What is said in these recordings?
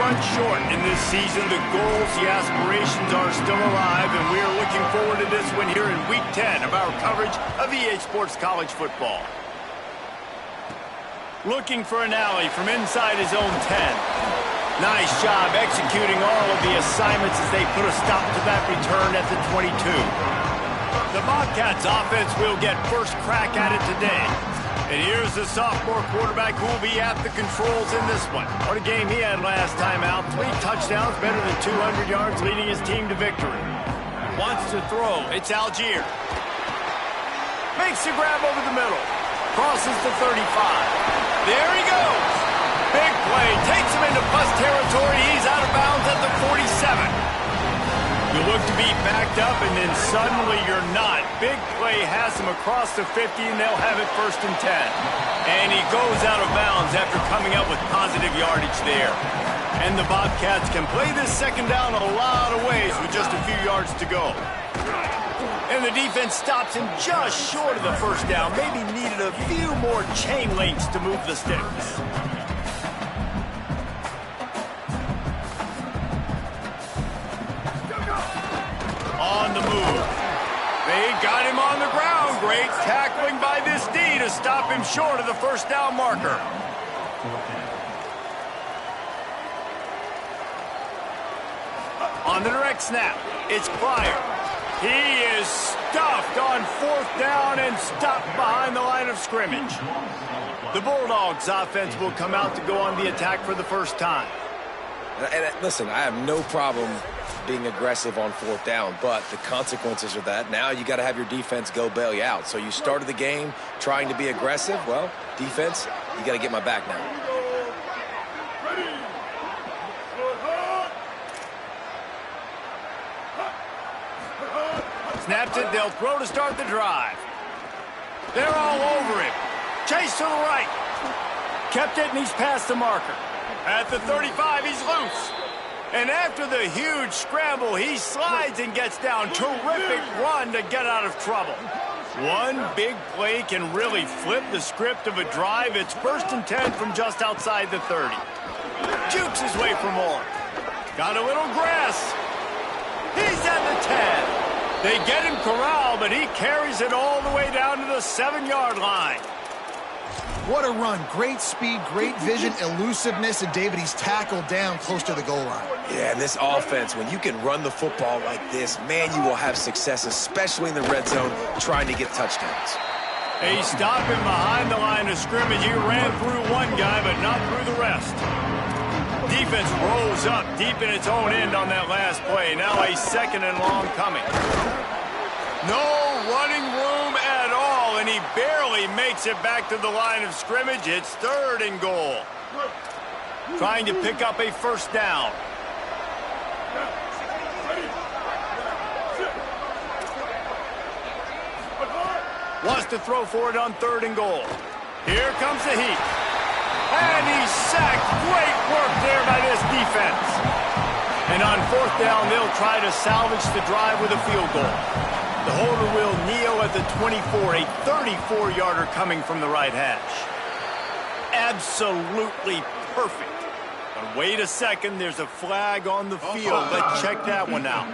run short in this season. The goals, the aspirations are still alive, and we are looking forward to this one here in Week 10 of our coverage of EA Sports College Football. Looking for an alley from inside his own 10. Nice job executing all of the assignments as they put a stop to that return at the 22. The Bobcats offense will get first crack at it today. And here's the sophomore quarterback who will be at the controls in this one. What a game he had last time out. 3 touchdowns, better than 200 yards, leading his team to victory. Wants to throw. It's Algier. Makes the grab over the middle. Crosses the 35. There he goes. Big play. Takes him into plus territory. He's out of bounds at the 47. You look to be backed up, and then suddenly you're not. Big play has him across the 50, and they'll have it 1st and 10. And he goes out of bounds after coming up with positive yardage there. And the Bobcats can play this second down a lot of ways with just a few yards to go. And the defense stops him just short of the first down. Maybe needed a few more chain links to move the sticks. On the move. They got him on the ground. Great tackling by this D to stop him short of the first down marker. On the direct snap, it's Pryor. He is stuffed on 4th down and stopped behind the line of scrimmage. The Bulldogs offense will come out to go on the attack for the first time. And listen, I have no problem being aggressive on 4th down, but the consequences are that now you got to have your defense go bail you out. So you started the game trying to be aggressive. Well, defense, you got to get my back now. Snaps it, they'll throw to start the drive. They're all over him. Chase to the right. Kept it, and he's past the marker. At the 35, he's loose. And after the huge scramble, he slides and gets down. Terrific run to get out of trouble. One big play can really flip the script of a drive. It's 1st and 10 from just outside the 30. Jukes his way for more. Got a little grass. He's at the 10. They get him corralled, but he carries it all the way down to the 7-yard line. What a run. Great speed, great vision, elusiveness, and David, he's tackled down close to the goal line. Yeah, and this offense, when you can run the football like this, man, you will have success, especially in the red zone, trying to get touchdowns. They stop him behind the line of scrimmage. He ran through one guy, but not through the rest. Defense rolls up deep in its own end on that last play. Now a 2nd and long coming. No running room at all, and he barely makes it back to the line of scrimmage. It's 3rd and goal. Trying to pick up a 1st down. Wants to throw for it on 3rd and goal. Here comes the heat. And he's sacked. Great work there by this defense. And on 4th down, they'll try to salvage the drive with a field goal. The holder will kneel at the 24, a 34-yarder coming from the right hash. Absolutely perfect. But wait a second, there's a flag on the field. Let's check that one out.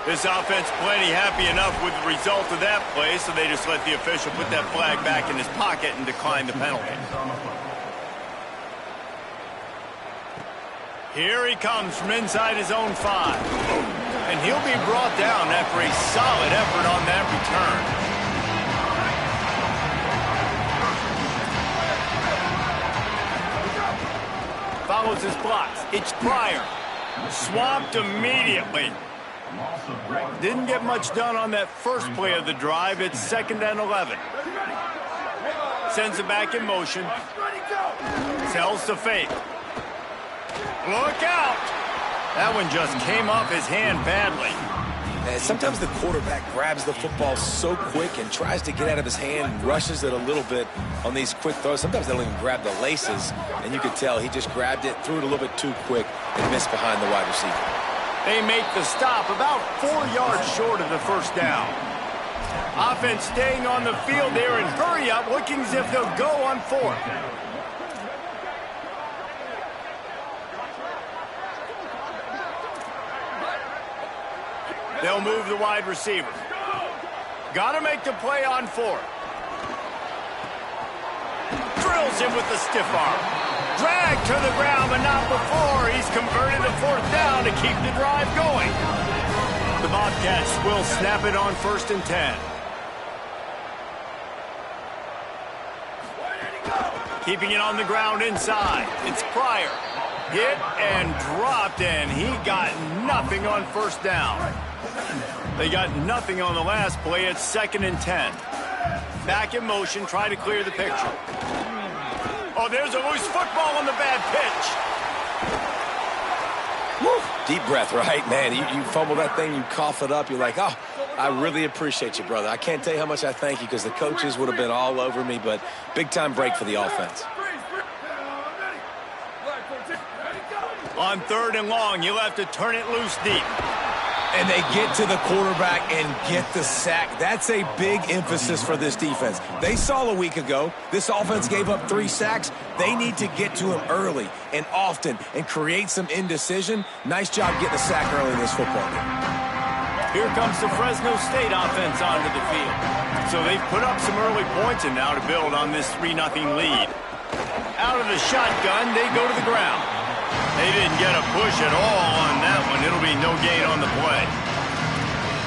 This offense plenty happy enough with the result of that play, so they just let the official put that flag back in his pocket and decline the penalty. Here he comes from inside his own 5. And he'll be brought down after a solid effort on that return. Follows his blocks. It's Pryor. Swamped immediately. Didn't get much done on that first play of the drive. It's 2nd and 11. Sends it back in motion. Tells to fake. Look out! That one just came off his hand badly. And sometimes the quarterback grabs the football so quick and tries to get out of his hand and rushes it a little bit on these quick throws. Sometimes they don't even grab the laces, and you can tell he just grabbed it, threw it a little bit too quick, and missed behind the wide receiver. They make the stop about 4 yards short of the 1st down. Offense staying on the field there in hurry up, looking as if they'll go on 4th. They'll move the wide receiver. Got to make the play on fourth. Drills him with the stiff arm. Drag to the ground, but not before. He's converted a fourth down to keep the drive going. The Bobcats will snap it on 1st and 10. Keeping it on the ground inside. It's Pryor. Hit and dropped, and he got nothing on 1st down. They got nothing on the last play. It's 2nd and 10. Back in motion, try to clear the picture. Oh, there's a loose football on the bad pitch. Woo. Deep breath, right? Man, you fumble that thing, you cough it up, you're like, oh, I really appreciate you, brother. I can't tell you how much I thank you because the coaches would have been all over me, but big-time break for the offense. On 3rd and long, you'll have to turn it loose deep. And they get to the quarterback and get the sack. That's a big emphasis for this defense. They saw a week ago, this offense gave up 3 sacks. They need to get to him early and often and create some indecision. Nice job getting a sack early in this football game. Here comes the Fresno State offense onto the field. So they've put up some early points, and now to build on this 3-0 lead. Out of the shotgun, they go to the ground. They didn't get a push at all on that one. It'll be no gain on the play.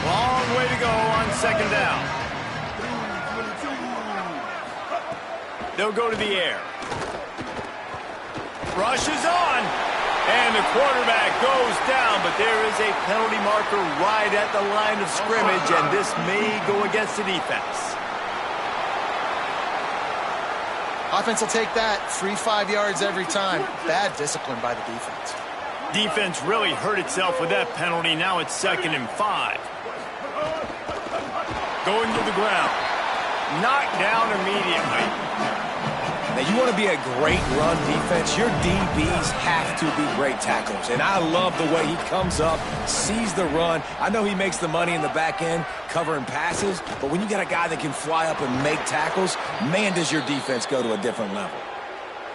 Long way to go on 2nd down. They'll go to the air. Rush is on. And the quarterback goes down, but there is a penalty marker right at the line of scrimmage, and this may go against the defense. Offense will take that. Free 5 yards every time. Bad discipline by the defense. Defense really hurt itself with that penalty. Now it's 2nd and 5. Going to the ground. Knocked down immediately. Now, you want to be a great run defense, your DBs have to be great tacklers. And I love the way he comes up, sees the run. I know he makes the money in the back end covering passes, but when you got a guy that can fly up and make tackles, man, does your defense go to a different level.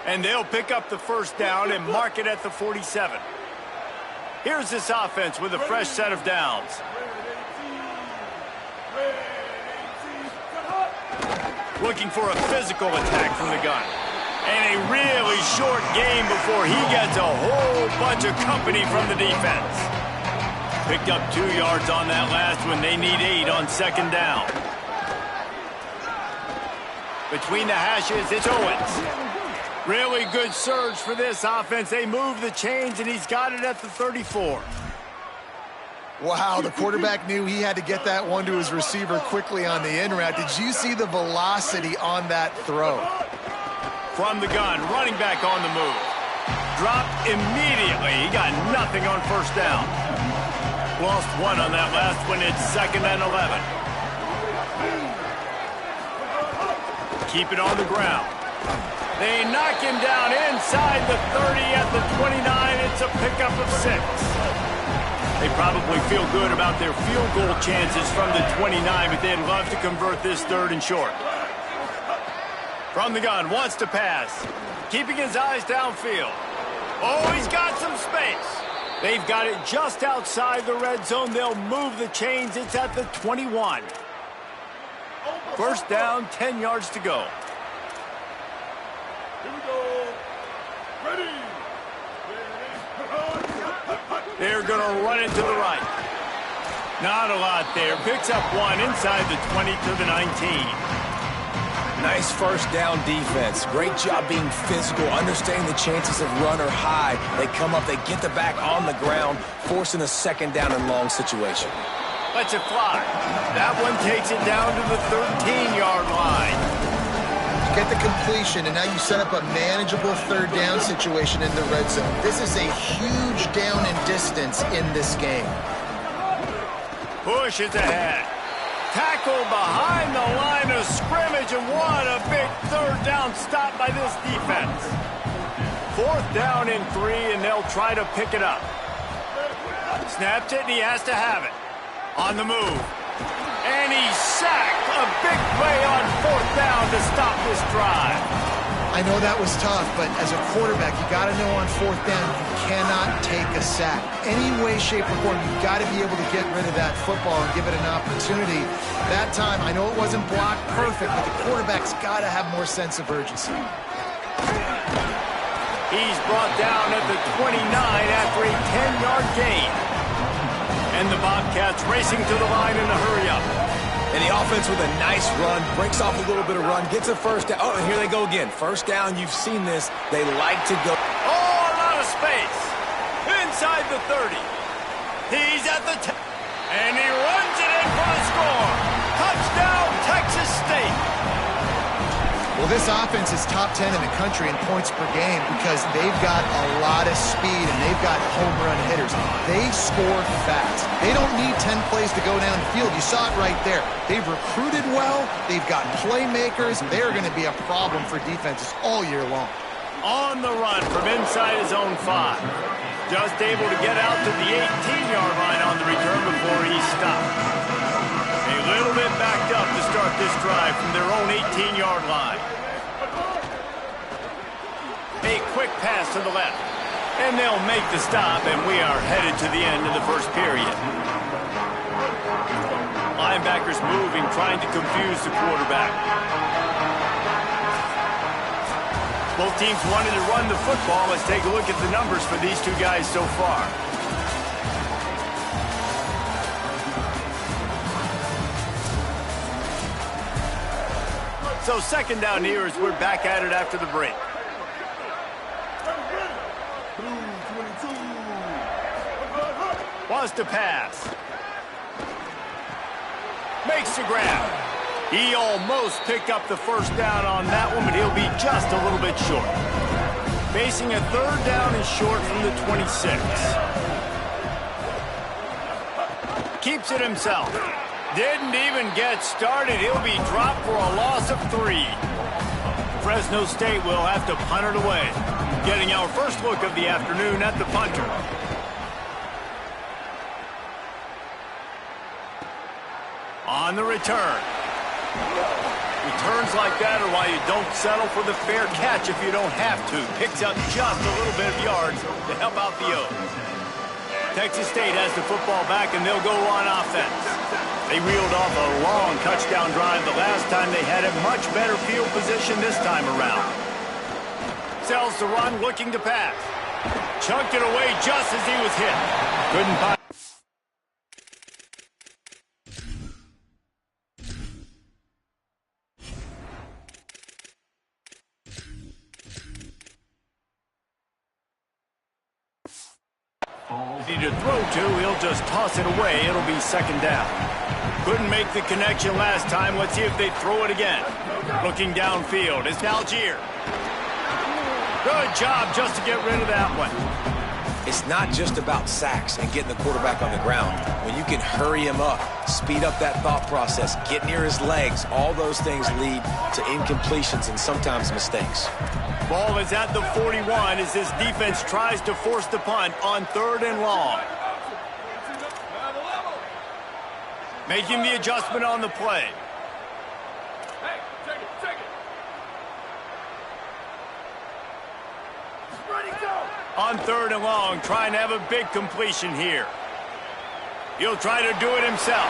And they'll pick up the 1st down and mark it at the 47. Here's this offense with a fresh set of downs. Looking for a physical attack from the gun. And a really short game before he gets a whole bunch of company from the defense. Picked up 2 yards on that last one. They need 8 on 2nd down. Between the hashes, it's Owens. Really good surge for this offense. They move the chains, and he's got it at the 34. Wow, the quarterback knew he had to get that one to his receiver quickly on the in route. Did you see the velocity on that throw? From the gun, running back on the move. Dropped immediately. He got nothing on 1st down. Lost 1 on that last one. It's 2nd and 11. Keep it on the ground. They knock him down inside the 30 at the 29. It's a pickup of 6. They probably feel good about their field goal chances from the 29, but they'd love to convert this 3rd and short. From the gun, wants to pass. Keeping his eyes downfield. Oh, he's got some space. They've got it just outside the red zone. They'll move the chains. It's at the 21. 1st down, 10 yards to go. Here we go. Ready. They're going to run it to the right. Not a lot there. Picks up 1 inside the 20 to the 19. Nice 1st down defense. Great job being physical, understanding the chances of run or high. They come up, they get the back on the ground, forcing a 2nd down and long situation. Lets it fly. That one takes it down to the 13-yard line. Get the completion, and now you set up a manageable 3rd down situation in the red zone. This is a huge down in distance in this game. Push is ahead. Tackle behind the line of scrimmage, and what a big 3rd down stop by this defense. 4th down and 3, and they'll try to pick it up. Snaps it, and he has to have it. On the move. And he's sacked. A big play on 4th down to stop this drive. I know that was tough, but as a quarterback, you got to know on fourth down, you cannot take a sack. Any way, shape, or form, you've got to be able to get rid of that football and give it an opportunity. That time, I know it wasn't blocked perfect, but the quarterback's got to have more sense of urgency. He's brought down at the 29 after a 10-yard gain. And the Bobcats racing to the line in a hurry-up. And the offense with a nice run, breaks off a little bit of run, gets a first down. Oh, and here they go again. First down, you've seen this. They like to go. Oh, a lot of space. Inside the 30. He's at the 10. And he runs it in for the score. Touchdown, Texas State. Well, this offense is top 10 in the country in points per game because they've got a lot of speed and they've got home run hitters. They score fast. They don't need 10 plays to go down the field. You saw it right there. They've recruited well. They've got playmakers. They're going to be a problem for defenses all year long. On the run from inside his own 5. Just able to get out to the 18-yard line on the return before he stopped. A little bit backed up to start this drive from their own 18-yard line. A quick pass to the left. And they'll make the stop, and we are headed to the end of the first period. Linebackers moving, trying to confuse the quarterback. Both teams wanted to run the football. Let's take a look at the numbers for these two guys so far. So second down here as we're back at it after the break. Wants to pass. Makes the grab. He almost picked up the first down on that one, but he'll be just a little bit short. Facing a third down and short from the 26. Keeps it himself. Didn't even get started. He'll be dropped for a loss of 3. Fresno State will have to punt it away. Getting our first look of the afternoon at the punter. On the return. Returns like that are why you don't settle for the fair catch if you don't have to. Picks up just a little bit of yards to help out the O's. Texas State has the football back, and they'll go on offense. They reeled off a long touchdown drive the last time. They had a much better field position this time around. Sells the run, looking to pass. Chunked it away just as he was hit. Couldn't find. To throw to, he'll just toss it away. It'll be second down. Couldn't make the connection last time. Let's see if they throw it again. Looking downfield, it's Algier. Good job just to get rid of that one. It's not just about sacks and getting the quarterback on the ground. When you can hurry him up, speed up that thought process, get near his legs, all those things lead to incompletions and sometimes mistakes. Ball is at the 41 as this defense tries to force the punt on 3rd and long. Making the adjustment on the play. Hey, take it. Ready, go. On 3rd and long, trying to have a big completion here. He'll try to do it himself.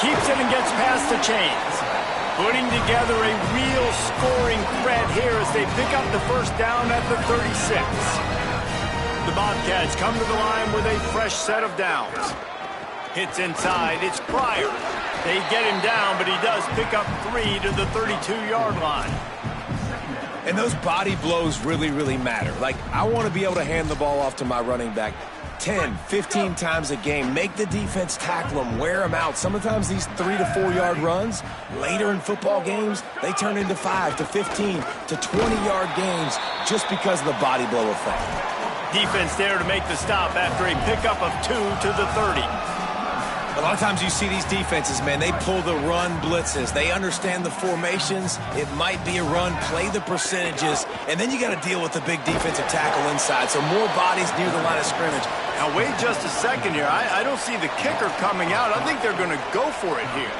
Keeps it and gets past the chains. Putting together a real scoring threat here as they pick up the first down at the 36. The Bobcats come to the line with a fresh set of downs. Hits inside, it's Pryor. They get him down, but he does pick up 3 to the 32-yard line. And those body blows really, really matter. Like, I want to be able to hand the ball off to my running back 10, 15 times a game. Make the defense tackle them, wear them out. Sometimes these 3 to 4 yard runs, later in football games, they turn into 5 to 15 to 20-yard games just because of the body blow effect. Defense there to make the stop after a pickup of 2 to the 30. A lot of times you see these defenses, man, they pull the run blitzes. They understand the formations. It might be a run, play the percentages, and then you got to deal with the big defensive tackle inside. So more bodies near the line of scrimmage. Now, wait just a second here. I don't see the kicker coming out. I think they're going to go for it here.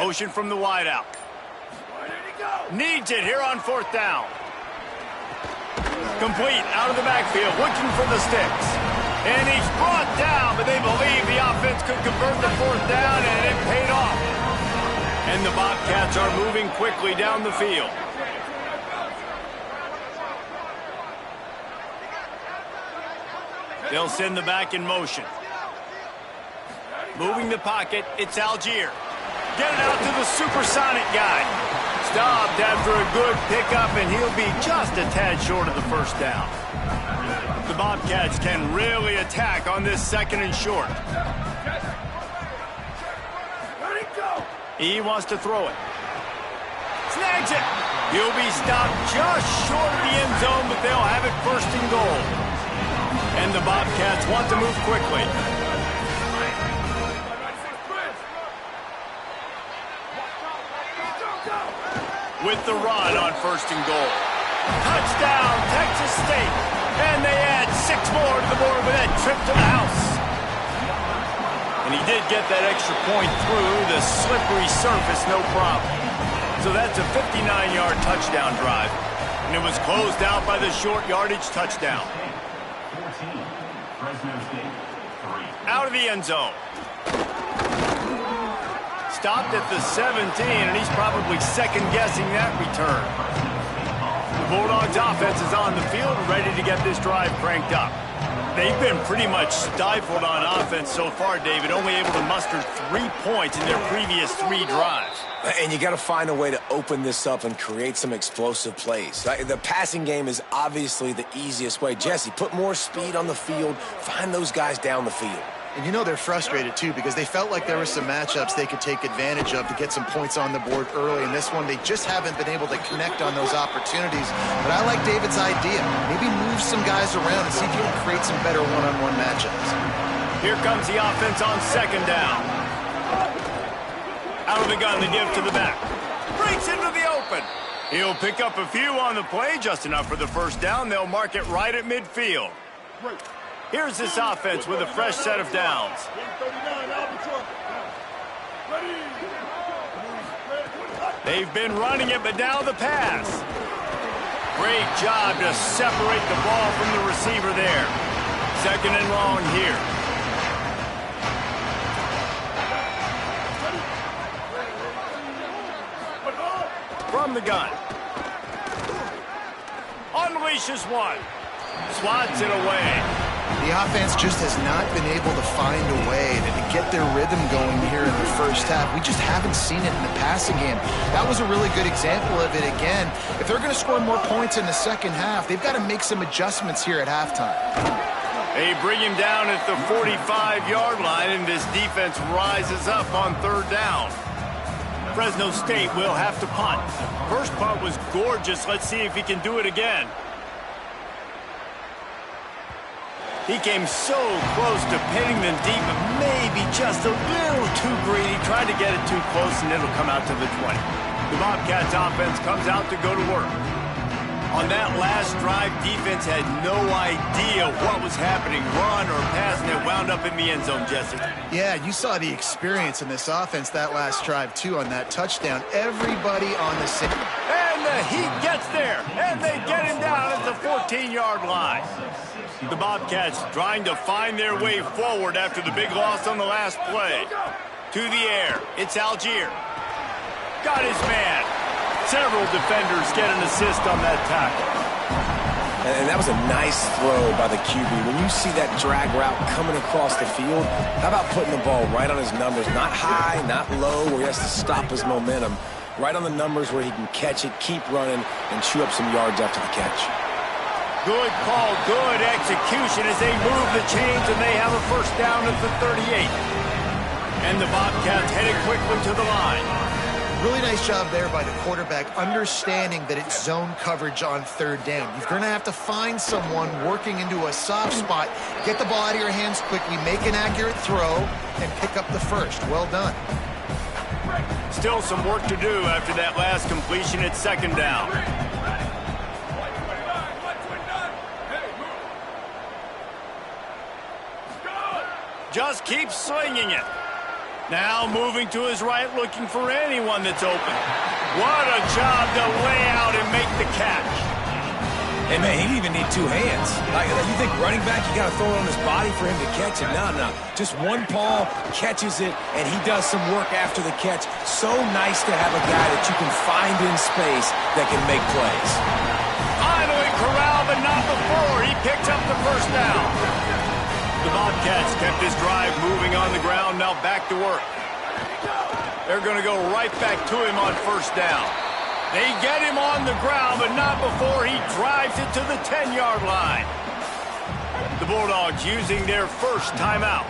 Motion from the wideout. Needs it here on 4th down. Complete out of the backfield, looking for the sticks. And he's brought down, but they believe the offense could convert the 4th down, and it paid off. And the Bobcats are moving quickly down the field. They'll send the back in motion. Moving the pocket, it's Algier. Get it out to the supersonic guy. Stopped after a good pickup, and he'll be just a tad short of the 1st down. The Bobcats can really attack on this 2nd and short. He wants to throw it. Snags it. He'll be stopped just short of the end zone, but they'll have it 1st and goal. And the Bobcats want to move quickly. With the run on 1st and goal. Touchdown, Texas State. And they add 6 more to the board with that trip to the house. And he did get that extra point through the slippery surface, no problem. So that's a 59-yard touchdown drive. And it was closed out by the short yardage touchdown. 14, Fresno State, 3. Out of the end zone. Stopped at the 17, and he's probably second-guessing that return. The Bulldogs offense is on the field, ready to get this drive cranked up. They've been pretty much stifled on offense so far, David, only able to muster 3 points in their previous 3 drives. And you got to find a way to open this up and create some explosive plays. The passing game is obviously the easiest way. Jesse, put more speed on the field, find those guys down the field. And you know they're frustrated, too, because they felt like there were some matchups they could take advantage of to get some points on the board early. In this one, they just haven't been able to connect on those opportunities. But I like David's idea. Maybe move some guys around and see if you can create some better one-on-one matchups. Here comes the offense on 2nd down. Out of the gun, the give to the back. Breaks into the open. He'll pick up a few on the play, just enough for the 1st down. They'll mark it right at midfield. Here's this offense with a fresh set of downs. They've been running it, but now the pass. Great job to separate the ball from the receiver there. 2nd and long here. From the gun. Unleashes one. Swats it away. The offense just has not been able to find a way to get their rhythm going here in the 1st half. We just haven't seen it in the passing game. That was a really good example of it again. If they're going to score more points in the 2nd half, they've got to make some adjustments here at halftime. They bring him down at the 45-yard line, and this defense rises up on 3rd down. Fresno State will have to punt. First punt was gorgeous. Let's see if he can do it again. He came so close to pinning them deep, but maybe just a little too greedy. Tried to get it too close, and it'll come out to the 20. The Bobcats offense comes out to go to work. On that last drive, defense had no idea what was happening, run or pass, and it wound up in the end zone, Jesse. Yeah, you saw the experience in this offense that last drive, too, on that touchdown. Everybody on the same. And the Heat gets there, and they get him down at the 14-yard line. The Bobcats trying to find their way forward after the big loss on the last play. To the air, it's Algier. Got his man. Several defenders get an assist on that tackle. And that was a nice throw by the QB. When you see that drag route coming across the field, how about putting the ball right on his numbers? Not high, not low, where he has to stop his momentum. Right on the numbers where he can catch it, keep running, and chew up some yards after the catch. Good call, good execution as they move the chains, and they have a 1st down at the 38. And the Bobcats headed quickly to the line. Really nice job there by the quarterback, understanding that it's zone coverage on 3rd down. You're going to have to find someone working into a soft spot, get the ball out of your hands quickly, make an accurate throw, and pick up the 1st. Well done. Still some work to do after that last completion at 2nd down. Just keep slinging it. Now moving to his right, looking for anyone that's open. What a job to lay out and make the catch. And, man, he didn't even need two hands. Like, you think running back, you got to throw it on his body for him to catch it? No. Just one paw, catches it, and he does some work after the catch. So nice to have a guy that you can find in space that can make plays. Finally corralled, but not before. He picks up the first down. The Bobcats kept this drive moving on the ground, now back to work. They're going to go right back to him on first down. They get him on the ground, but not before he drives it to the 10-yard line. The Bulldogs using their first timeout.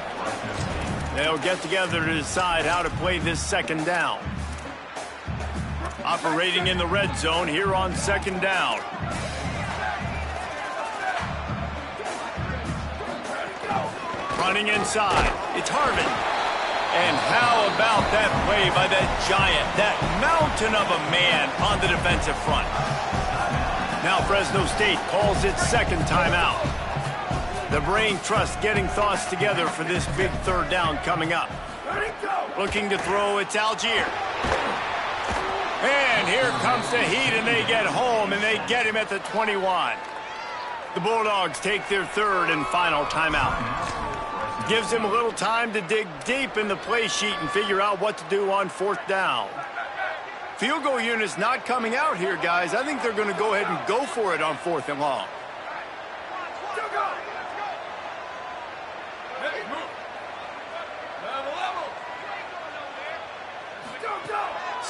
They'll get together to decide how to play this second down. Operating in the red zone here on second down. Running inside. It's Harvin. And how about that play by that giant, that mountain of a man on the defensive front? Now Fresno State calls its second timeout. The brain trust getting thoughts together for this big third down coming up. Looking to throw, it's Algier. And here comes the heat, and they get home, and they get him at the 21. The Bulldogs take their third and final timeout. Gives him a little time to dig deep in the play sheet and figure out what to do on fourth down. Field goal unit's not coming out here, guys. I think they're going to go ahead and go for it on fourth and long.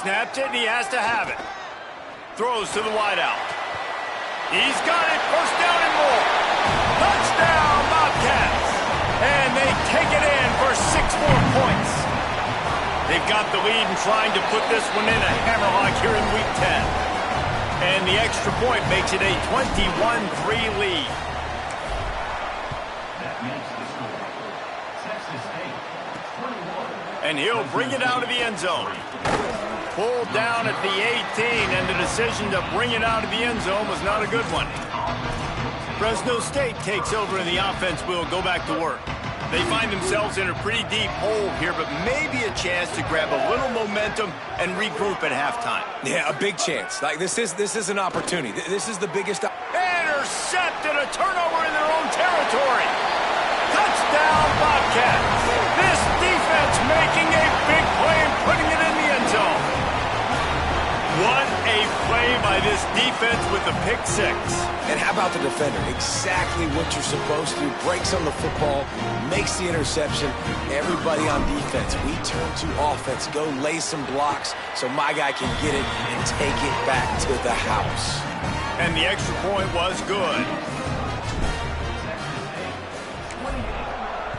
Snapped it, and he has to have it. Throws to the wideout. He's got it. First down and more. Touchdown, Bobcats. And they take it in for 6 more points. They've got the lead and trying to put this one in a hammerlock here in week 10. And the extra point makes it a 21-3 lead. That makes the score. Texas State, 21. And he'll bring it out of the end zone. Pulled down at the 18, and the decision to bring it out of the end zone was not a good one. Fresno State takes over, and the offense will go back to work. They find themselves in a pretty deep hole here, but maybe a chance to grab a little momentum and regroup at halftime. Yeah, a big chance. Like, this is an opportunity. This is the biggest. Intercepted, a turnover in their own territory. Touchdown, Bobcats. This defense making a big play and putting it in the end zone. What a play by this defense with the pick six. And how about the defender? Exactly what you're supposed to do. Breaks on the football, makes the interception. Everybody on defense, we turn to offense. Go lay some blocks so my guy can get it and take it back to the house. And the extra point was good.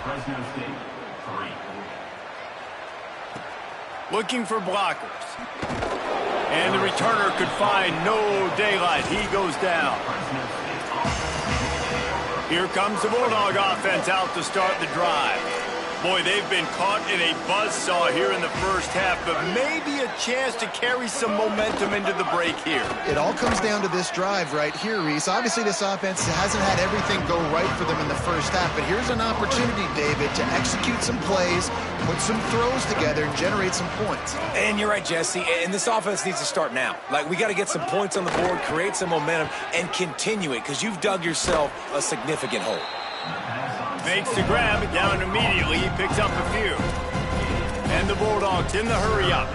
Fresno State, 3. Looking for blockers. And the returner could find no daylight. He goes down. Here comes the Bulldog offense out to start the drive. Boy, they've been caught in a buzzsaw here in the first half, but maybe a chance to carry some momentum into the break here. It all comes down to this drive right here, Reese. Obviously, this offense hasn't had everything go right for them in the first half, but here's an opportunity, David, to execute some plays, put some throws together, and generate some points. And you're right, Jesse, and this offense needs to start now. Like, we got to get some points on the board, create some momentum, and continue it, because you've dug yourself a significant hole. Makes the grab, it down immediately. He picks up a few. And the Bulldogs in the hurry up.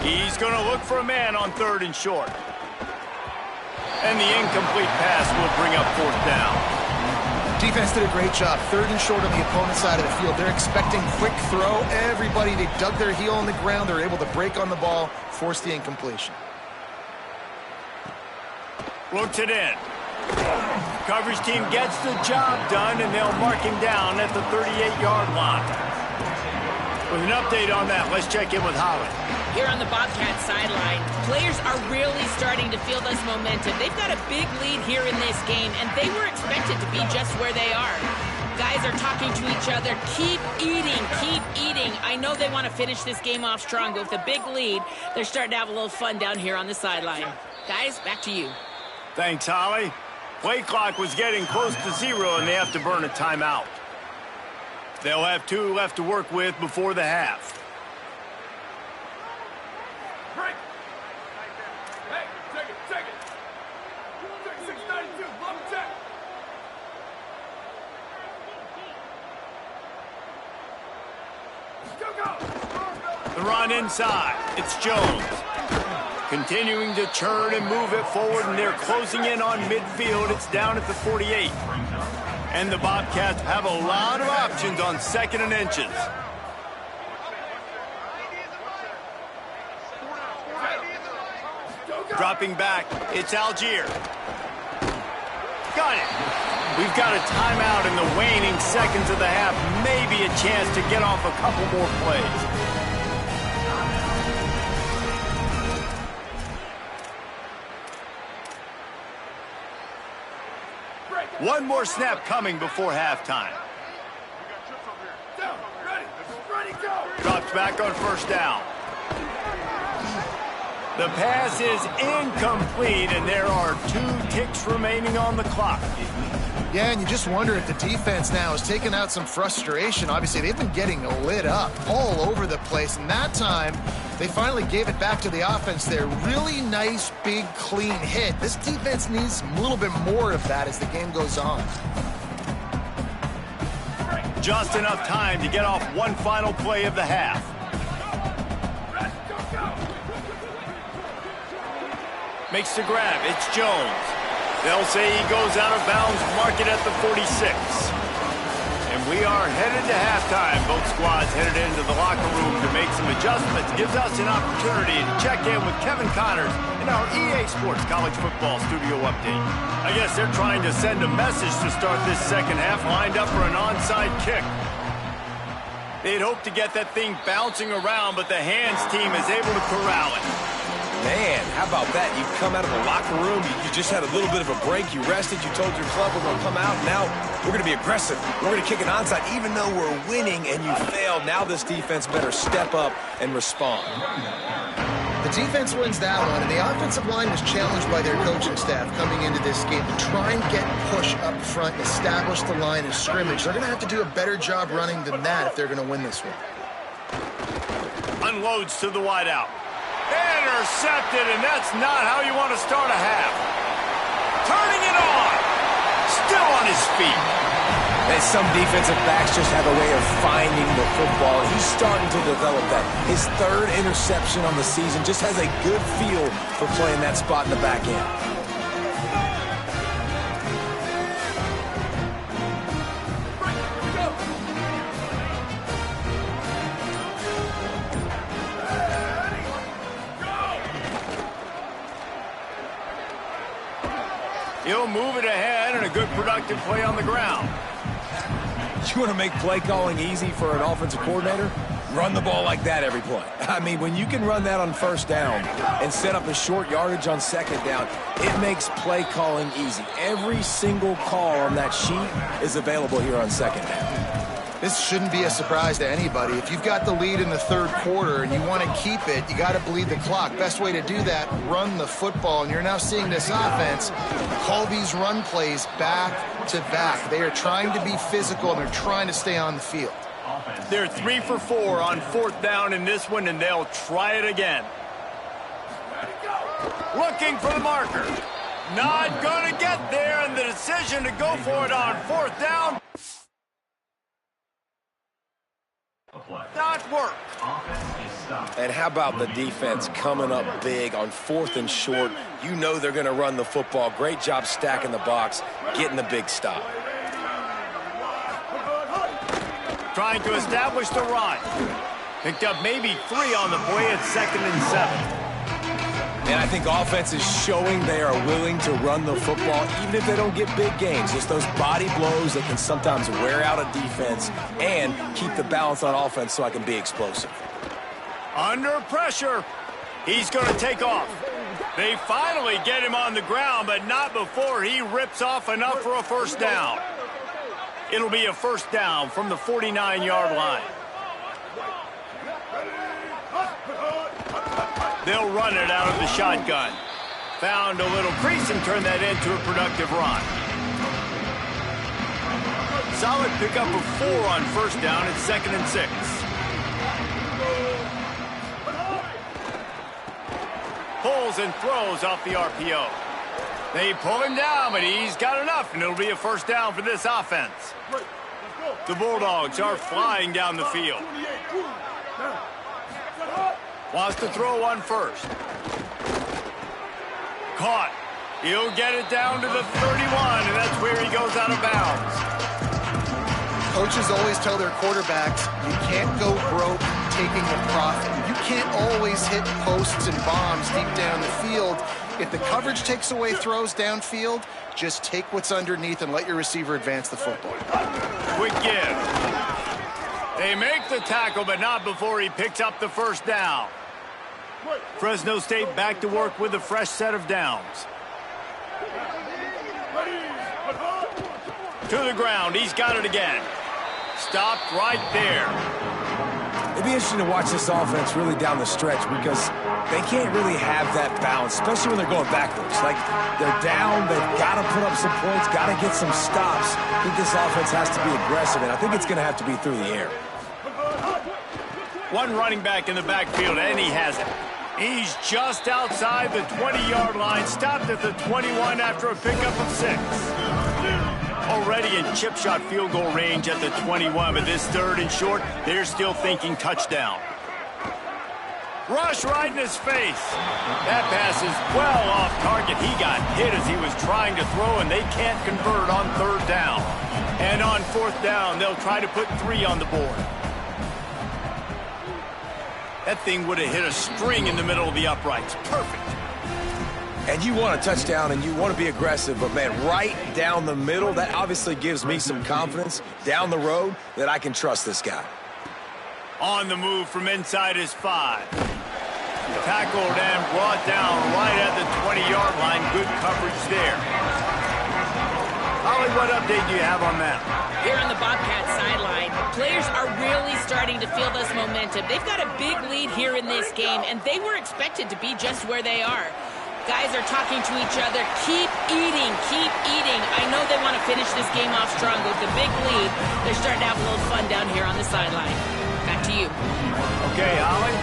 He's going to look for a man on third and short. And the incomplete pass will bring up fourth down. Defense did a great job. Third and short on the opponent's side of the field. They're expecting quick throw. Everybody, they dug their heel on the ground. They're able to break on the ball, force the incompletion. Looks it in. Coverage team gets the job done, and they'll mark him down at the 38-yard line. With an update on that, let's check in with Holly. Here on the Bobcat sideline, players are really starting to feel this momentum. They've got a big lead here in this game, and they were expected to be just where they are. Guys are talking to each other. Keep eating, keep eating. I know they want to finish this game off strong, but with a big lead, they're starting to have a little fun down here on the sideline. Guys, back to you. Thanks, Holly. Play clock was getting close to 0, and they have to burn a timeout. They'll have 2 left to work with before the half. Break. Hey, take it. Take 692, love check. Go. The run inside. It's Jones. Continuing to turn and move it forward, and they're closing in on midfield. It's down at the 48. And the Bobcats have a lot of options on 2nd and inches. Dropping back, it's Algier. Got it. We've got a timeout in the waning seconds of the half. Maybe a chance to get off a couple more plays. One more snap coming before halftime. Down, ready, go. Drops back on 1st down. The pass is incomplete, and there are 2 ticks remaining on the clock. Yeah, and you just wonder if the defense now has taken out some frustration. Obviously, they've been getting lit up all over the place, and that time they finally gave it back to the offense there. Really nice, big, clean hit. This defense needs a little bit more of that as the game goes on. Just enough time to get off one final play of the half. Makes the grab. It's Jones. They'll say he goes out of bounds, mark it at the 46. And we are headed to halftime. Both squads headed into the locker room to make some adjustments. Gives us an opportunity to check in with Kevin Connors in our EA Sports College Football Studio Update. I guess they're trying to send a message to start this 2nd half, lined up for an onside kick. They'd hope to get that thing bouncing around, but the hands team is able to corral it. Man, how about that? You come out of the locker room, you just had a little bit of a break, you rested, you told your club we're going to come out, now we're going to be aggressive. We're going to kick an onside, even though we're winning and you failed. Now this defense better step up and respond. The defense wins that one, and the offensive line was challenged by their coaching staff coming into this game to try and get push up front and establish the line of scrimmage. They're going to have to do a better job running than that if they're going to win this one. Unloads to the wideout. Intercepted, and that's not how you want to start a half. Turning it on. Still on his feet. And some defensive backs just have a way of finding the football. He's starting to develop that. His 3rd interception on the season, just has a good feel for playing that spot in the back end. He'll move it ahead, and a good productive play on the ground. You want to make play calling easy for an offensive coordinator? Run the ball like that every play. I mean, when you can run that on 1st down and set up a short yardage on 2nd down, it makes play calling easy. Every single call on that sheet is available here on 2nd down. This shouldn't be a surprise to anybody. If you've got the lead in the 3rd quarter and you want to keep it, you got to bleed the clock. Best way to do that, run the football. And you're now seeing this offense call these run plays back to back. They are trying to be physical, and they're trying to stay on the field. They're 3 for 4 on 4th down in this one, and they'll try it again. Looking for the marker. Not going to get there, and the decision to go for it on 4th down. Not work. And how about the defense coming up big on 4th and short? You know they're going to run the football. Great job stacking the box, getting the big stop. Trying to establish the run. Picked up maybe 3 on the play at 2nd and 7. And I think offense is showing they are willing to run the football, even if they don't get big gains. Just those body blows that can sometimes wear out a defense and keep the balance on offense so I can be explosive. Under pressure. He's going to take off. They finally get him on the ground, but not before he rips off enough for a 1st down. It'll be a 1st down from the 49-yard line. They'll run it out of the shotgun. Found a little crease and turned that into a productive run. Solid pickup of 4 on first down. It's 2nd and 6. Pulls and throws off the RPO. They pull him down, but he's got enough, and it'll be a first down for this offense. The Bulldogs are flying down the field. Wants to throw one first. Caught. He'll get it down to the 31, and that's where he goes out of bounds. Coaches always tell their quarterbacks, you can't go broke taking the profit. You can't always hit posts and bombs deep down the field. If the coverage takes away throws downfield, just take what's underneath and let your receiver advance the football. Quick give. They make the tackle, but not before he picks up the first down. Fresno State back to work with a fresh set of downs. To the ground. He's got it again. Stopped right there. It'd be interesting to watch this offense really down the stretch because they can't really have that balance, especially when they're going backwards. Like, they're down, they've got to put up some points, got to get some stops. I think this offense has to be aggressive, and I think it's going to have to be through the air. One running back in the backfield, and he has it. He's just outside the 20-yard line, stopped at the 21 after a pickup of 6. Already in chip shot field goal range at the 21, but this 3rd and short, they're still thinking touchdown. Rush right in his face. That pass is well off target. He got hit as he was trying to throw, and they can't convert on 3rd down. And on 4th down, they'll try to put 3 on the board. That thing would have hit a string in the middle of the uprights. Perfect. And you want a touchdown and you want to be aggressive, but man, right down the middle, that obviously gives me some confidence down the road that I can trust this guy. On the move from inside his 5. Tackled and brought down right at the 20-yard line. Good coverage there. Holly, what update do you have on that? Here on the Bobcat sideline, players are really starting to feel this momentum. They've got a big lead here in this game, and they were expected to be just where they are. Guys are talking to each other. Keep eating, keep eating. I know they want to finish this game off strong with the big lead. They're starting to have a little fun down here on the sideline. Back to you. Okay, Holly.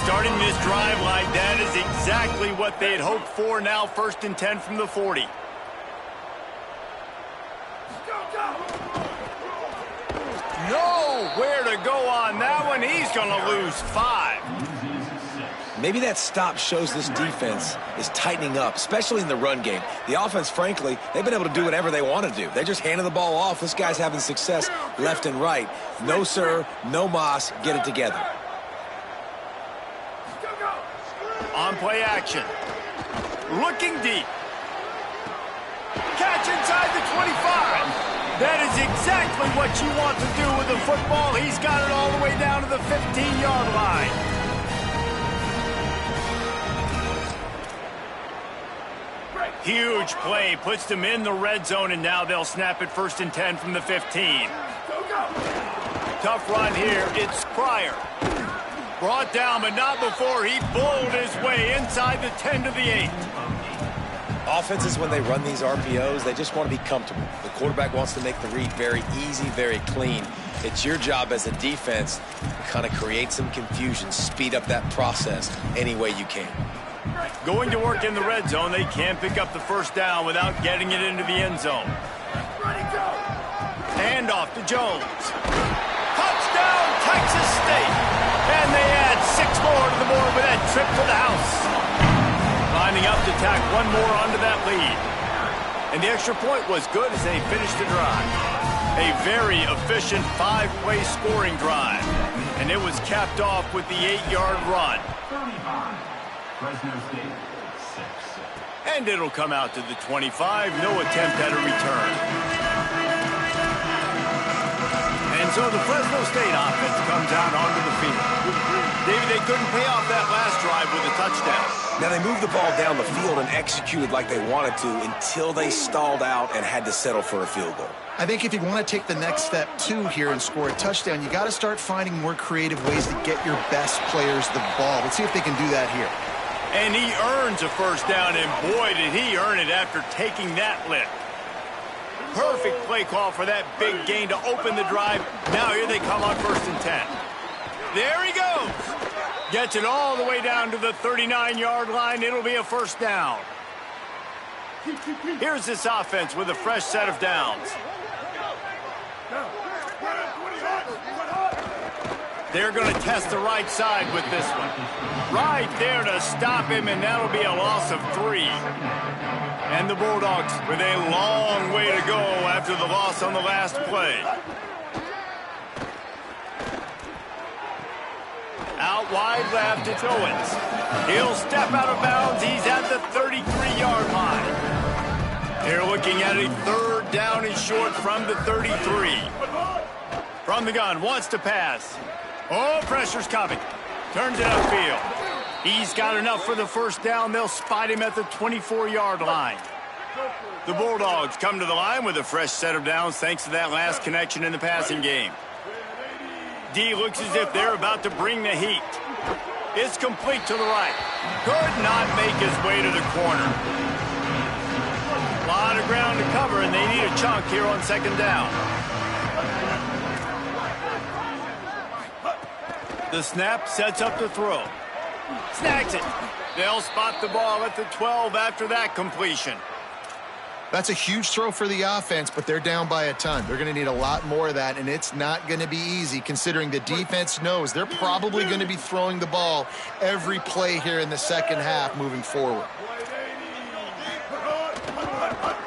Starting this drive like that is exactly what they had hoped for. Now 1st and 10 from the 40. Nowhere to go on that one. He's going to lose 5. Maybe that stop shows this defense is tightening up, especially in the run game. The offense, frankly, they've been able to do whatever they want to do. They're just handing the ball off. This guy's having success left and right. No, sir, no mas. Get it together. On play action. Looking deep. Catch inside the 25. That is exactly what you want to do with the football. He's got it all the way down to the 15-yard line. Huge play, puts them in the red zone, and now they'll snap it 1st and 10 from the 15. Tough run here. It's Pryor. Brought down, but not before he bowled his way inside the 10 to the 8. Offenses, when they run these RPOs, they just want to be comfortable. The quarterback wants to make the read very easy, very clean. It's your job as a defense to kind of create some confusion, speed up that process any way you can. Going to work in the red zone, they can't pick up the first down without getting it into the end zone. Hand off to Jones. Touchdown, Texas State. And they add 6 more to the board with that trip to the house. Lining up to tack one more onto that lead. And the extra point was good as they finished the drive. A very efficient 5-play scoring drive. And it was capped off with the 8-yard run. 35. Fresno State, 6. And it'll come out to the 25. No attempt at a return. And so the Fresno State offense comes out onto the field. David, they couldn't pay off that last drive with a touchdown. Now, they moved the ball down the field and executed like they wanted to until they stalled out and had to settle for a field goal. I think if you want to take the next step, too, here and score a touchdown, you got to start finding more creative ways to get your best players the ball. Let's see if they can do that here. And he earns a first down, and boy, did he earn it after taking that lift. Perfect play call for that big gain to open the drive. Now here they come on 1st and 10. There he goes. Gets it all the way down to the 39-yard line. It'll be a first down. Here's this offense with a fresh set of downs. They're going to test the right side with this one. Right there to stop him, and that'll be a loss of 3. And the Bulldogs with a long way to go after the loss on the last play. Out wide left, it's Owens. He'll step out of bounds. He's at the 33-yard line. They're looking at a 3rd down and short from the 33. From the gun, wants to pass. Oh, pressure's coming. Turns it upfield. He's got enough for the first down. They'll spot him at the 24-yard line. The Bulldogs come to the line with a fresh set of downs thanks to that last connection in the passing game. D looks as if they're about to bring the heat. It's complete to the right. Could not make his way to the corner. A lot of ground to cover, and they need a chunk here on 2nd down. The snap sets up the throw. Snags it. They'll spot the ball at the 12 after that completion. That's a huge throw for the offense, but they're down by a ton. They're going to need a lot more of that, and it's not going to be easy considering the defense knows they're probably going to be throwing the ball every play here in the second half moving forward.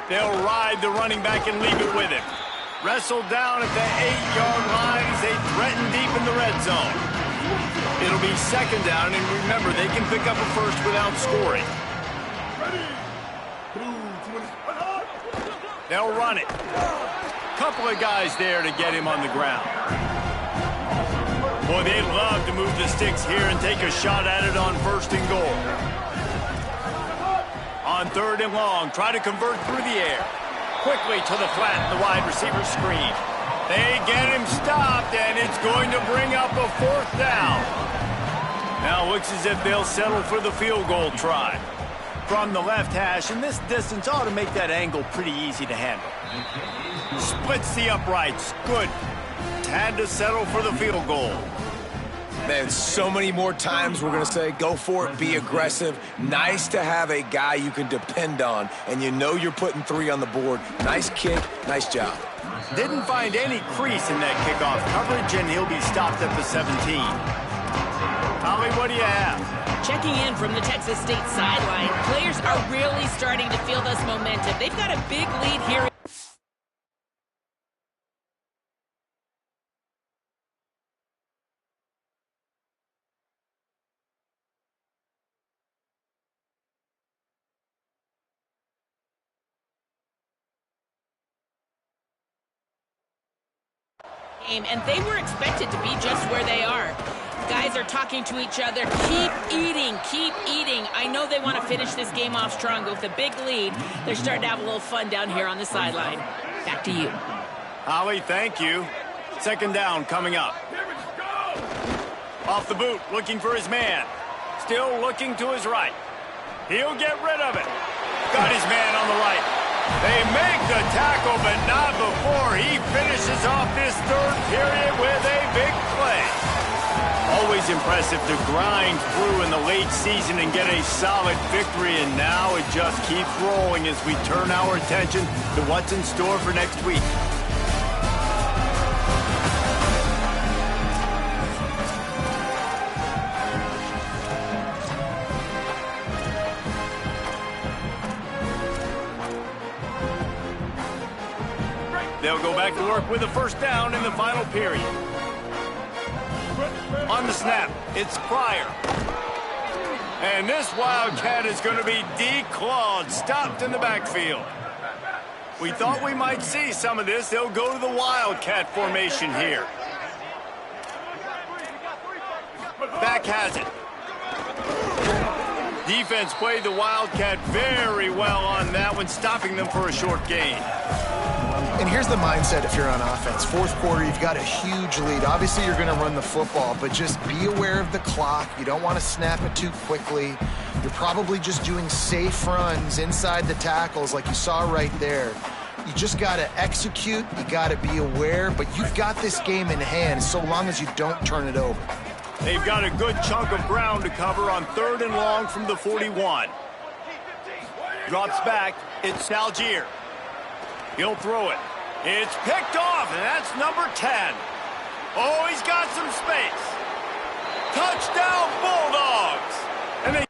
They'll ride the running back and leave it with him. Wrestled down at the 8-yard line as they threaten deep in the red zone. It'll be 2nd down, and remember, they can pick up a first without scoring. They'll run it. Couple of guys there to get him on the ground. Boy, they'd love to move the sticks here and take a shot at it on 1st and goal. On 3rd and long, try to convert through the air. Quickly to the flat, the wide receiver screen. They get him stopped, and it's going to bring up a 4th down. Now looks as if they'll settle for the field goal try. From the left hash, and this distance ought to make that angle pretty easy to handle. Splits the uprights. Good. Had to settle for the field goal. Man, so many more times we're going to say, go for it, be aggressive. Nice to have a guy you can depend on, and you know you're putting 3 on the board. Nice kick, nice job. Didn't find any crease in that kickoff coverage, and he'll be stopped at the 17. Holly, what do you have? Checking in from the Texas State sideline, players are really starting to feel this momentum. They've got a big lead here. And they were expected to be just where they are. Guys are talking to each other. Keep eating, keep eating. I know they want to finish this game off strong, but with a big lead, they're starting to have a little fun down here on the sideline. Back to you. Holly, thank you. 2nd down coming up. Off the boot, looking for his man. Still looking to his right. He'll get rid of it. Got his man on the right. They make the tackle, but not before he finishes off this 3rd period with a big play. Always impressive to grind through in the late season and get a solid victory, and now it just keeps rolling as we turn our attention to what's in store for next week. They'll go back to work with a 1st down in the final period. On the snap, it's Pryor. And this Wildcat is going to be declawed, stopped in the backfield. We thought we might see some of this. They'll go to the Wildcat formation here. Back has it. Defense played the Wildcat very well on that one, stopping them for a short gain. And here's the mindset if you're on offense. 4th quarter, you've got a huge lead. Obviously, you're going to run the football, but just be aware of the clock. You don't want to snap it too quickly. You're probably just doing safe runs inside the tackles like you saw right there. You just got to execute, you got to be aware, but you've got this game in hand so long as you don't turn it over. They've got a good chunk of ground to cover on 3rd and long from the 41. Drops back, it's Algier. He'll throw it. It's picked off, and that's number 10. Oh, he's got some space. Touchdown, Bulldogs! And they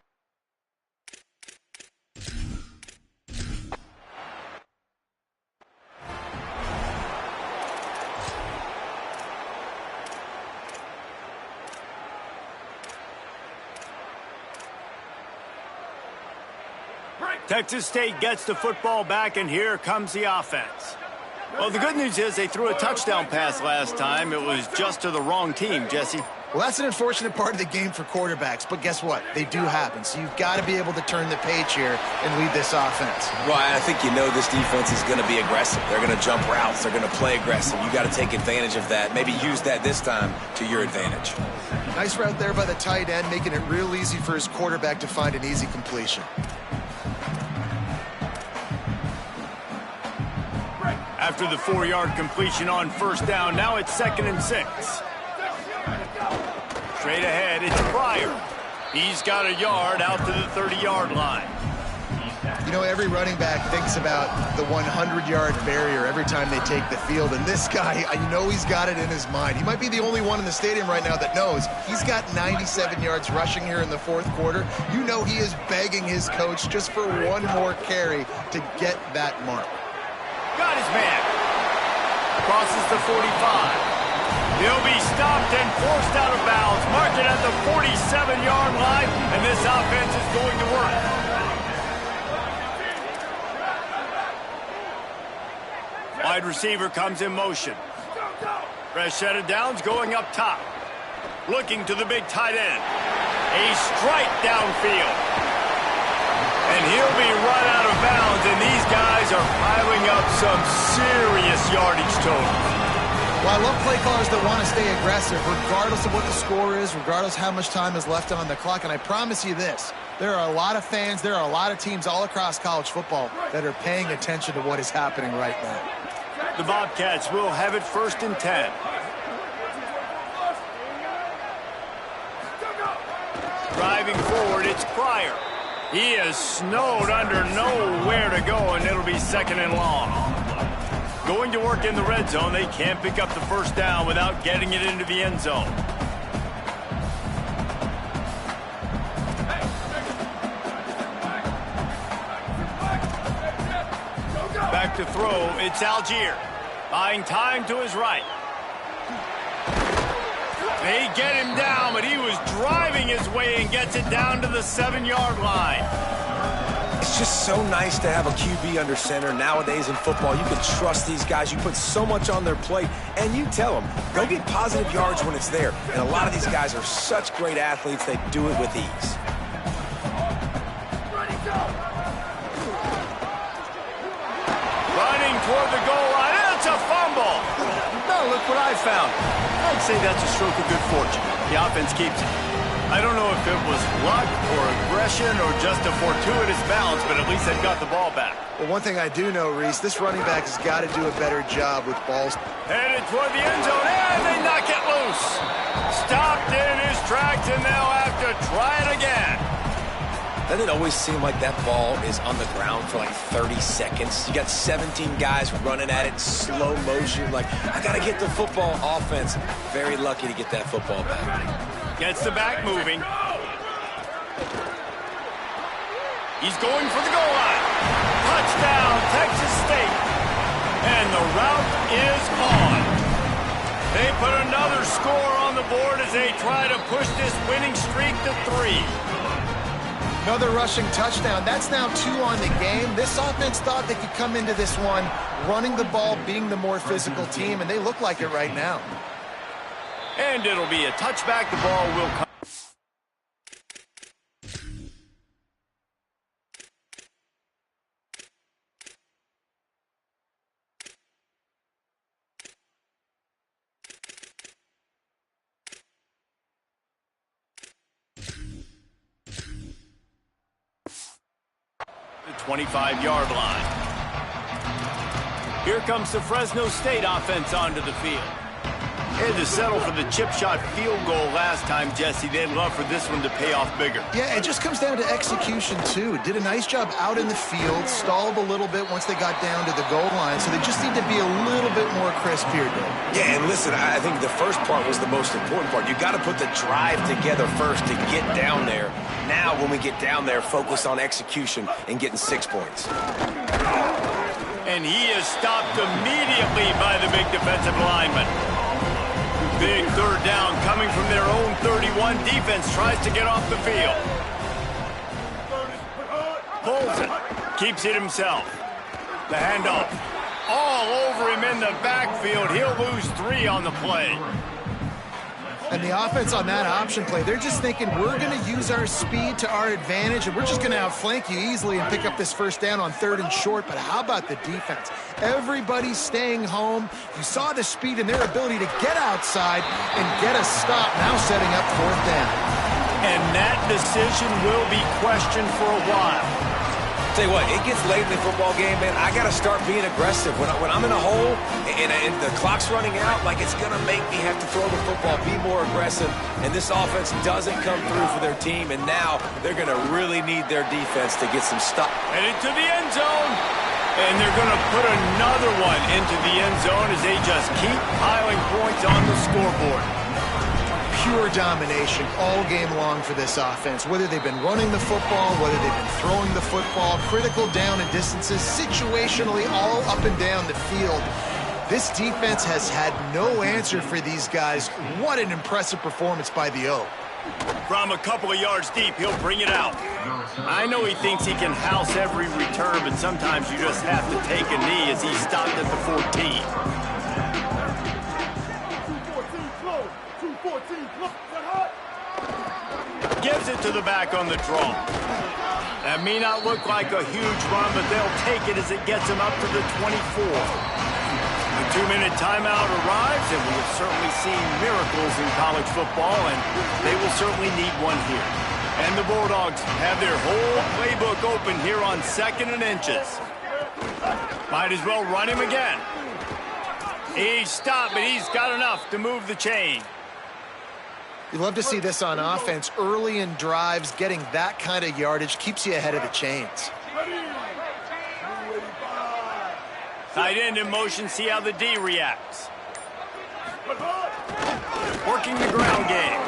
Texas State gets the football back, and here comes the offense. Well, the good news is they threw a touchdown pass last time. It was just to the wrong team, Jesse. Well, that's an unfortunate part of the game for quarterbacks, but guess what? They do happen, so you've got to be able to turn the page here and lead this offense. Well, I think you know this defense is going to be aggressive. They're going to jump routes. They're going to play aggressive. You got to take advantage of that. Maybe use that this time to your advantage. Nice route there by the tight end, making it real easy for his quarterback to find an easy completion. After the 4-yard completion on 1st down, now it's 2nd and 6. Straight ahead, it's Pryor. He's got a yard out to the 30-yard line. You know, every running back thinks about the 100-yard barrier every time they take the field, and this guy, you know he's got it in his mind. He might be the only one in the stadium right now that knows he's got 97 yards rushing here in the 4th quarter. You know he is begging his coach just for one more carry to get that mark. Got his man. Crosses the 45. He'll be stopped and forced out of bounds. Mark it at the 47-yard line, and this offense is going to work. Wide receiver comes in motion. Fresh set of downs going up top. Looking to the big tight end. A strike downfield. And he'll be run out of bounds, and these guys are piling up some serious yardage totals. Well, I love play callers that want to stay aggressive, regardless of what the score is, regardless how much time is left on the clock. And I promise you this, there are a lot of fans, there are a lot of teams all across college football that are paying attention to what is happening right now. The Bobcats will have it 1st and 10. Driving forward, it's Pryor. He is snowed under, nowhere to go, and it'll be 2nd and long. Going to work in the red zone. They can't pick up the 1st down without getting it into the end zone. Back to throw, it's Algier. Buying time to his right. They get him down, but he was driving his way and gets it down to the 7-yard line. It's just so nice to have a QB under center. Nowadays in football, you can trust these guys. You put so much on their plate, and you tell them, go get positive yards when it's there. And a lot of these guys are such great athletes, they do it with ease. Running toward the goal line, it's a fumble. Now look what I found. I'd say that's a stroke of good fortune. The offense keeps it. I don't know if it was luck or aggression or just a fortuitous bounce, but at least they've got the ball back. Well, one thing I do know, Reese, this running back has got to do a better job with balls. Headed toward the end zone, and they knock it loose. Stopped in his tracks, and they'll have to try it again. Doesn't it always seem like that ball is on the ground for like 30 seconds? You got 17 guys running at it, slow motion. Like, I got to get the football. Offense, very lucky to get that football back. Gets the back moving. He's going for the goal line. Touchdown, Texas State. And the route is on. They put another score on the board as they try to push this winning streak to 3. Another rushing touchdown. That's now 2 on the game. This offense thought they could come into this one running the ball, being the more physical team, and they look like it right now. And it'll be a touchback. The ball will come. 25-yard line. Here comes the Fresno State offense onto the field. Had to settle for the chip shot field goal last time, Jesse. They'd love for this one to pay off bigger. Yeah, it just comes down to execution, too. Did a nice job out in the field, stalled a little bit once they got down to the goal line, so they just need to be a little bit more crisp here, Dave. Yeah, and listen, I think the first part was the most important part. You got to put the drive together first to get down there. Now, when we get down there, focus on execution and getting 6 points. And he is stopped immediately by the big defensive lineman. Big third down coming from their own 31. Defense tries to get off the field. Pulls it. Keeps it himself. The handoff. All over him in the backfield. He'll lose 3 on the play. And the offense on that option play, they're just thinking we're going to use our speed to our advantage, and we're just going to outflank you easily and pick up this first down on 3rd and short. But how about the defense? Everybody's staying home. You saw the speed and their ability to get outside and get a stop, now setting up 4th down. And that decision will be questioned for a while. Tell you what, it gets late in the football game, man. I got to start being aggressive. When I'm in a hole and the clock's running out, like it's going to make me have to throw the football, be more aggressive. And this offense doesn't come through for their team, and now they're going to really need their defense to get some stop. And into the end zone. And they're going to put another one into the end zone as they just keep piling points on the scoreboard. Pure domination all game long for this offense. Whether they've been running the football, whether they've been throwing the football, critical down and distances, situationally all up and down the field. This defense has had no answer for these guys. What an impressive performance by the O. From a couple of yards deep, he'll bring it out. I know he thinks he can house every return, but sometimes you just have to take a knee as he stopped at the 14. Gives it to the back on the draw. That may not look like a huge run, but they'll take it as it gets them up to the 24. The 2-minute timeout arrives, and we have certainly seen miracles in college football, and they will certainly need one here. And the Bulldogs have their whole playbook open here on 2nd and inches. Might as well run him again. He's stopped, but he's got enough to move the chain. You love to see this on offense. Early in drives, getting that kind of yardage keeps you ahead of the chains. Tight end in motion, see how the D reacts. Working the ground game.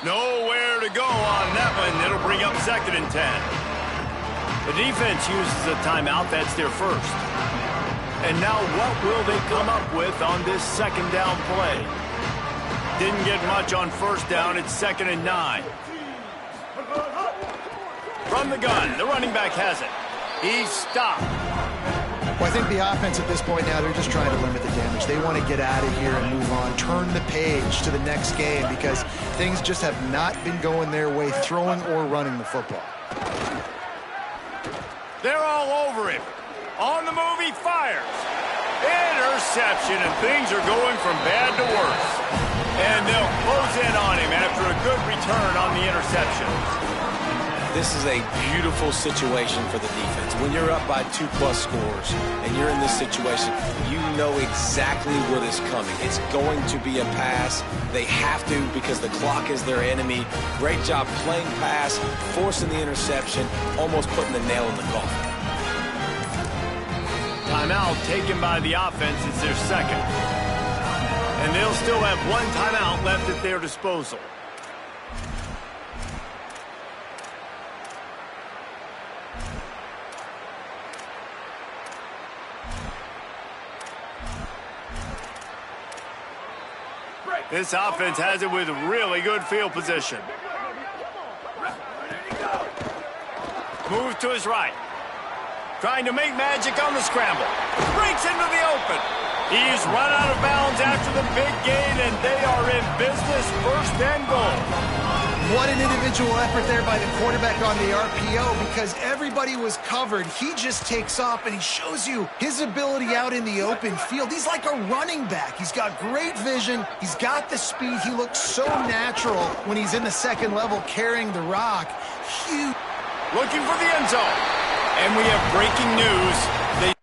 Nowhere to go on that one. It'll bring up 2nd and 10. The defense uses a timeout. That's their first. And now what will they come up with on this 2nd down play? Didn't get much on 1st down. It's 2nd and 9. From the gun, the running back has it. He's stopped. Well, I think the offense at this point now, they're just trying to limit the damage. They want to get out of here and move on, turn the page to the next game because things just have not been going their way, throwing or running the football. They're all over him. On the move, he fires. Interception, and things are going from bad to worse. And they'll close in on him after a good return on the interception. This is a beautiful situation for the defense. When you're up by 2+ scores and you're in this situation, you know exactly what is coming. It's going to be a pass. They have to because the clock is their enemy. Great job playing pass, forcing the interception, almost putting the nail in the coffin. Timeout taken by the offense is their 2nd. And they'll still have 1 timeout left at their disposal. This offense has it with really good field position. Moves to his right. Trying to make magic on the scramble. Breaks into the open. He's run out of bounds after the big gain, and they are in business, 1st and goal. What an individual effort there by the quarterback on the RPO because everybody was covered. He just takes off, and he shows you his ability out in the open field. He's like a running back. He's got great vision. He's got the speed. He looks so natural when he's in the 2nd level carrying the rock. Huge. Looking for the end zone. And we have breaking news. They